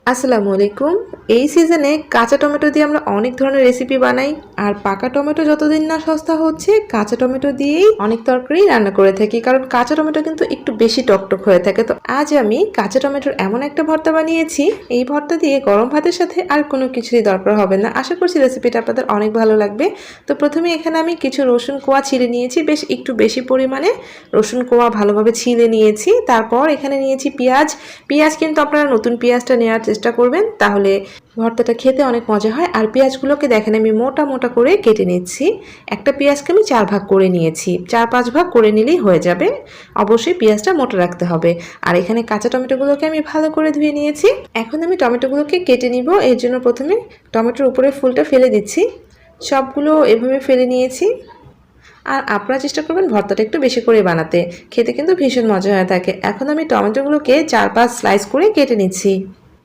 আসসালামু আলাইকুম। এই সিজনে কাঁচা টমেটো দিয়ে আমরা অনেক ধরনের রেসিপি বানাই, আর পাকা টমেটো যতদিন না সস্তা হচ্ছে কাঁচা টমেটো দিয়েই অনেক তরকারি রান্না করে থাকি, কারণ কাঁচা টমেটো কিন্তু একটু বেশি টকটক হয়ে থাকে। তো আজ আমি কাঁচা টমেটোর এমন একটা ভর্তা বানিয়েছি, এই ভর্তা দিয়ে গরম ভাতের সাথে আর কোনো কিছুরই দরকার হবে না। আশা করছি রেসিপিটা আপনাদের অনেক ভালো লাগবে। তো প্রথমে এখানে আমি কিছু রসুন কোয়া ছিলে নিয়েছি, বেশ একটু বেশি পরিমাণে রসুন কোয়া ভালোভাবে ছিলে নিয়েছি। তারপর এখানে নিয়েছি পেঁয়াজ কিন্তু আপনারা নতুন পেঁয়াজটা নেওয়ার চেষ্টা করবেন, তাহলে ভর্তাটা খেতে অনেক মজা হয়। আর পেঁয়াজগুলোকে দেখেন আমি মোটা মোটা করে কেটে নিচ্ছি। একটা পেঁয়াজকে আমি 4 ভাগ করে নিয়েছি, 4-5 ভাগ করে নিলেই হয়ে যাবে। অবশ্যই পেঁয়াজটা মোটা রাখতে হবে। আর এখানে কাঁচা টমেটোগুলোকে আমি ভালো করে ধুয়ে নিয়েছি। এখন আমি টমেটোগুলোকে কেটে নিব। এর জন্য প্রথমে টমেটোর উপরে ফুলটা ফেলে দিচ্ছি। সবগুলো এভাবে ফেলে নিয়েছি। আর আপনারা চেষ্টা করবেন ভর্তাটা একটু বেশি করে বানাতে, খেতে কিন্তু ভীষণ মজা হয়ে থাকে। এখন আমি টমেটোগুলোকে 4-5 স্লাইস করে কেটে নিচ্ছি।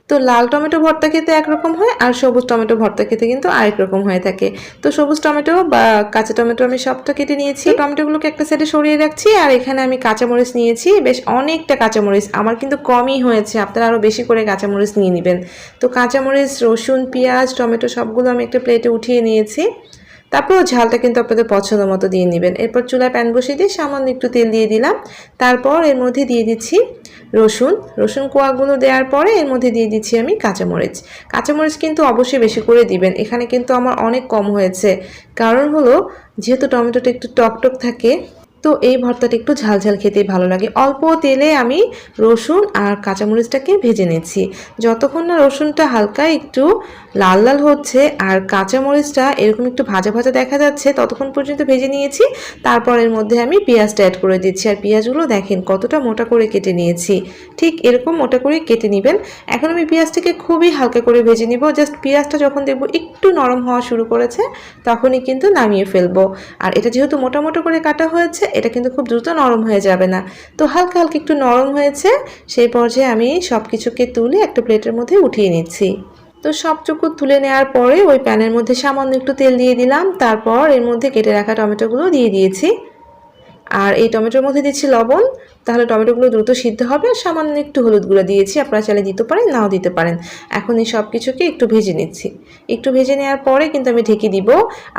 তো লাল টমেটো ভর্তা খেতে একরকম হয়, আর সবুজ টমেটো ভর্তা খেতে কিন্তু আরেক রকম হয়ে থাকে। তো সবুজ টমেটো বা কাঁচা টমেটো আমি সবটা কেটে নিয়েছি। টমেটোগুলোকে একটা সাইডে সরিয়ে রাখছি। আর এখানে আমি কাঁচামরিচ নিয়েছি, বেশ অনেকটা কাঁচামরিচ। আমার কিন্তু কমই হয়েছে, আপনারা আরও বেশি করে কাঁচামরিচ নিয়ে নেবেন। তো কাঁচামরিচ, রসুন, পেঁয়াজ, টমেটো সবগুলো আমি একটা প্লেটে উঠিয়ে নিয়েছি। তারপর ঝালটা কিন্তু আপনাদের পছন্দ মতো দিয়ে নেবেন। এরপর চুলায় প্যান বসিয়ে দিয়ে সামান্য একটু তেল দিয়ে দিলাম। তারপর এর মধ্যে দিয়ে দিচ্ছি রসুন কোয়াগুলো দেওয়ার পরে এর মধ্যে দিয়ে দিচ্ছি আমি কাঁচামরিচ কিন্তু অবশ্যই বেশি করে দিবেন। এখানে কিন্তু আমার অনেক কম হয়েছে, কারণ হলো যেহেতু টমেটোটা একটু টকটক থাকে, তো এই ভর্তাটা একটু ঝালঝাল খেতেই ভালো লাগে। অল্প তেলে আমি রসুন আর কাঁচামরিচটাকে ভেজে নিচ্ছি। যতক্ষণ না রসুনটা হালকা একটু লাল লাল হচ্ছে আর কাঁচামরিচটা এরকম একটু ভাজা ভাজা দেখা যাচ্ছে, ততক্ষণ পর্যন্ত ভেজে নিয়েছি। তারপর এর মধ্যে আমি পেঁয়াজটা অ্যাড করে দিচ্ছি। আর পেঁয়াজগুলো দেখেন কতটা মোটা করে কেটে নিয়েছি, ঠিক এরকম মোটা করে কেটে নেবেন। এখন আমি পেঁয়াজটাকে খুবই হালকা করে ভেজে নিব। জাস্ট পেঁয়াজটা যখন দেখব একটু নরম হওয়া শুরু করেছে, তখনই কিন্তু নামিয়ে ফেলবো। আর এটা যেহেতু মোটা মোটা করে কাটা হয়েছে, এটা কিন্তু খুব দ্রুত নরম হয়ে যাবে না। তো হালকা হালকা একটু নরম হয়েছে, সেই পর্যায়ে আমি সব কিছুকে তুলে একটা প্লেটের মধ্যে উঠিয়ে নিচ্ছি। তো সবটুকু তুলে নেওয়ার পরে ওই প্যানের মধ্যে সামান্য একটু তেল দিয়ে দিলাম। তারপর এর মধ্যে কেটে রাখা টমেটোগুলো দিয়ে দিয়েছি। আর এই টমেটোর মধ্যে দিচ্ছি লবণ, তাহলে টমেটোগুলো দ্রুত সিদ্ধ হবে। আর সামান্য একটু হলুদ গুঁড়া দিয়েছি, আপনারা চাইলে দিতে পারেন, নাও দিতে পারেন। এখন এই সব কিছুকে একটু ভেজে নিচ্ছি। একটু ভেজে নেওয়ার পরে কিন্তু আমি ঢেকে দিব।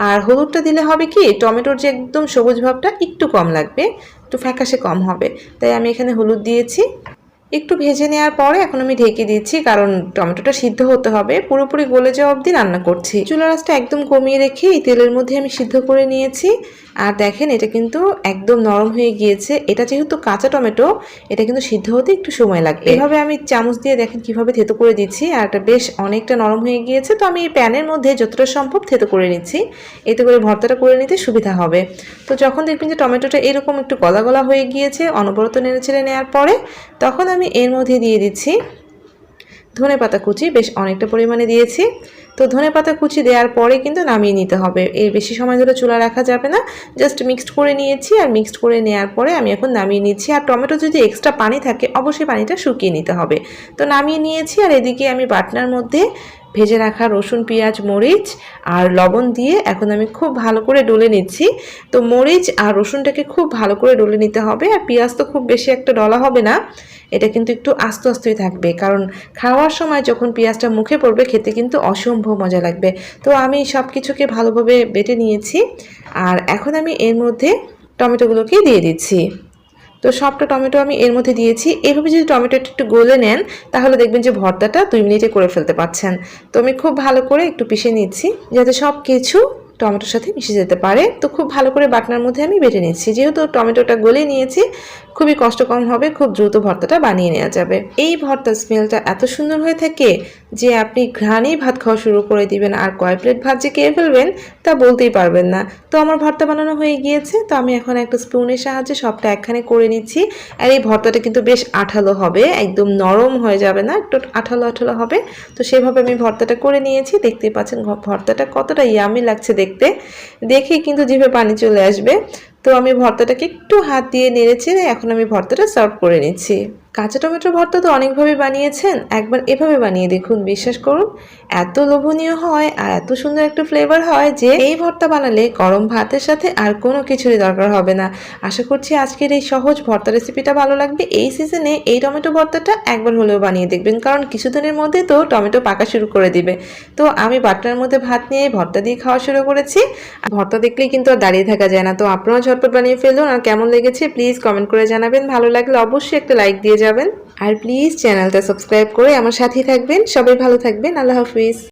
আর হলুদটা দিলে হবে কি, টমেটোর যে একদম সবুজ ভাবটা একটু কম লাগবে, একটু ফ্যাকাশে কম হবে, তাই আমি এখানে হলুদ দিয়েছি। একটু ভেজে নেওয়ার পরে এখন আমি ঢেকে দিচ্ছি, কারণ টমেটোটা সিদ্ধ হতে হবে। পুরোপুরি গলে যাওয়া অবধি রান্না করছি। চুলার আঁচটা একদম কমিয়ে রেখে এই তেলের মধ্যে আমি সিদ্ধ করে নিয়েছি। আর দেখেন এটা কিন্তু একদম নরম হয়ে গিয়েছে। এটা যেহেতু কাঁচা টমেটো, এটা কিন্তু সিদ্ধ হতে একটু সময় লাগবে। এভাবে আমি চামচ দিয়ে দেখেন কিভাবে থেতো করে দিচ্ছি। আর এটা বেশ অনেকটা নরম হয়ে গিয়েছে। তো আমি এই প্যানের মধ্যে যতটা সম্ভব থেতো করে নিচ্ছি, এতে করে ভর্তাটা করে নিতে সুবিধা হবে। তো যখন দেখবেন যে টমেটোটা এরকম একটু গলা গলা হয়ে গিয়েছে, অনবরত নেড়েচেড়ে নেওয়ার পরে, তখন আমি এর মধ্যে দিয়ে দিচ্ছি ধনেপাতা কুচি। বেশ অনেকটা পরিমাণে দিয়েছি। তো ধনেপাতা কুচি দেওয়ার পরে কিন্তু নামিয়ে নিতে হবে, এর বেশি সময় ধরে চুলা রাখা যাবে না। জাস্ট মিক্সড করে নিয়েছি, আর মিক্সড করে নেওয়ার পরে আমি এখন নামিয়ে নিচ্ছি। আর টমেটো যদি এক্সট্রা পানি থাকে, অবশ্যই পানিটা শুকিয়ে নিতে হবে। তো নামিয়ে নিয়েছি। আর এদিকে আমি বাটনার মধ্যে ভেজে রাখা রসুন, পেঁয়াজ, মরিচ আর লবণ দিয়ে এখন আমি খুব ভালো করে ডলে নিচ্ছি। তো মরিচ আর রসুনটাকে খুব ভালো করে ডলে নিতে হবে। আর পেঁয়াজ তো খুব বেশি একটা ডলা হবে না, এটা কিন্তু একটু আস্তে আস্তেই থাকবে, কারণ খাওয়ার সময় যখন পেঁয়াজটা মুখে পড়বে খেতে কিন্তু অসম্ভব মজা লাগবে। তো আমি সব কিছুকে ভালোভাবে বেটে নিয়েছি। আর এখন আমি এর মধ্যে টমেটোগুলোকে দিয়ে দিচ্ছি। তো সবটা টমেটো আমি এর মধ্যে দিয়েছি। এভাবে যদি টমেটোটা একটু গলে নেন, তাহলে দেখবেন যে ভর্তাটা 2 মিনিটে করে ফেলতে পারছেন। তো আমি খুব ভালো করে একটু পিষে নিচ্ছি, যাতে সব কিছু টমেটোর সাথে মিশে যেতে পারে। তো খুব ভালো করে বাটনার মধ্যে আমি বেটে নিচ্ছি। যেহেতু টমেটোটা গলে নিয়েছি, খুবই কষ্ট কম হবে, খুব দ্রুত ভর্তাটা বানিয়ে নেওয়া যাবে। এই ভর্তার স্মেলটা এত সুন্দর হয়ে থাকে যে আপনি ঘ্রাণেই ভাত খাওয়া শুরু করে দিবেন। আর কয় প্লেট ভাত যে খেয়ে ফেলবেন তা বলতেই পারবেন না। তো আমার ভর্তা বানানো হয়ে গিয়েছে। তো আমি এখন একটা স্পুনের সাহায্যে সবটা একখানে করে নিচ্ছি। আর এই ভর্তাটা কিন্তু বেশ আঠালো হবে, একদম নরম হয়ে যাবে না, একটু আঠালো আঠালো হবে। তো সেভাবে আমি ভর্তাটা করে নিয়েছি। দেখতেই পাচ্ছেন ভর্তাটা কতটা ইয়ামি লাগছে দেখতে, দেখেই কিন্তু জিভে পানি চলে আসবে। তো আমি ভর্তাটাকে একটু হাত দিয়ে নেড়েচেড়ে এখন আমি ভর্তাটা সার্ভ করে নিচ্ছি। কাঁচা টমেটোর ভর্তা তো অনেকভাবে বানিয়েছেন, একবার এভাবে বানিয়ে দেখুন, বিশ্বাস করুন এত লোভনীয় হয় আর এত সুন্দর একটা ফ্লেভার হয় যে এই ভর্তা বানালে গরম ভাতের সাথে আর কোনো কিছুরই দরকার হবে না। আশা করছি আজকের এই সহজ ভর্তা রেসিপিটা ভালো লাগবে। এই সিজনে এই টমেটো ভর্তাটা একবার হলেও বানিয়ে দেখবেন, কারণ কিছুদিনের মধ্যে তো টমেটো পাকা শুরু করে দিবে। তো আমি বাটনার মধ্যে ভাত নিয়ে ভর্তা দিয়ে খাওয়া শুরু করেছি। ভর্তা দেখলেই কিন্তু আর দাঁড়িয়ে থাকা যায় না। তো আপনারাও ঝটপট বানিয়ে ফেলুন, আর কেমন লেগেছে প্লিজ কমেন্ট করে জানাবেন। ভালো লাগলে অবশ্যই একটা লাইক দিয়ে যাবেন, আর প্লিজ চ্যানেলটা সাবস্ক্রাইব করে আমার সাথেই থাকবেন। সবাই ভালো থাকবেন। আল্লাহ হাফিজ।